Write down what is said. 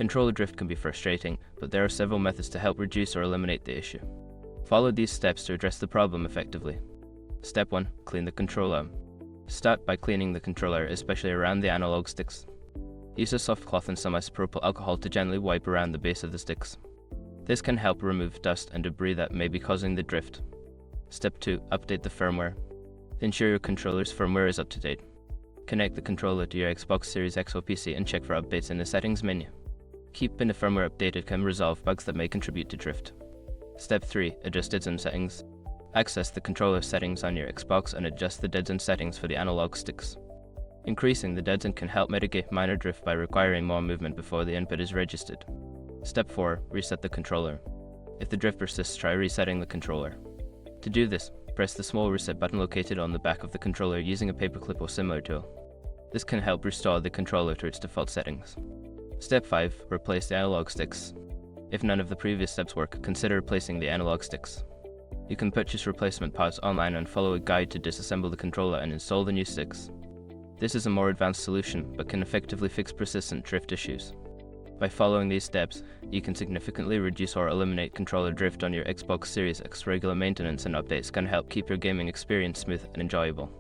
Controller drift can be frustrating, but there are several methods to help reduce or eliminate the issue. Follow these steps to address the problem effectively. Step 1. Clean the controller. Start by cleaning the controller, especially around the analog sticks. Use a soft cloth and some isopropyl alcohol to gently wipe around the base of the sticks. This can help remove dust and debris that may be causing the drift. Step 2. Update the firmware. Ensure your controller's firmware is up to date. Connect the controller to your Xbox Series X or PC and check for updates in the settings menu. Keeping the firmware updated can resolve bugs that may contribute to drift. Step 3. Adjust DIDZone settings. Access the controller settings on your Xbox and adjust the DIDZone settings for the analog sticks. Increasing the DIDZone can help mitigate minor drift by requiring more movement before the input is registered. Step 4. Reset the controller. If the drift persists, try resetting the controller. To do this, press the small reset button located on the back of the controller using a paperclip or similar tool. This can help restore the controller to its default settings. Step 5. Replace the analog sticks. If none of the previous steps work, consider replacing the analog sticks. You can purchase replacement parts online and follow a guide to disassemble the controller and install the new sticks. This is a more advanced solution, but can effectively fix persistent drift issues. By following these steps, you can significantly reduce or eliminate controller drift on your Xbox Series X. Regular maintenance and updates can help keep your gaming experience smooth and enjoyable.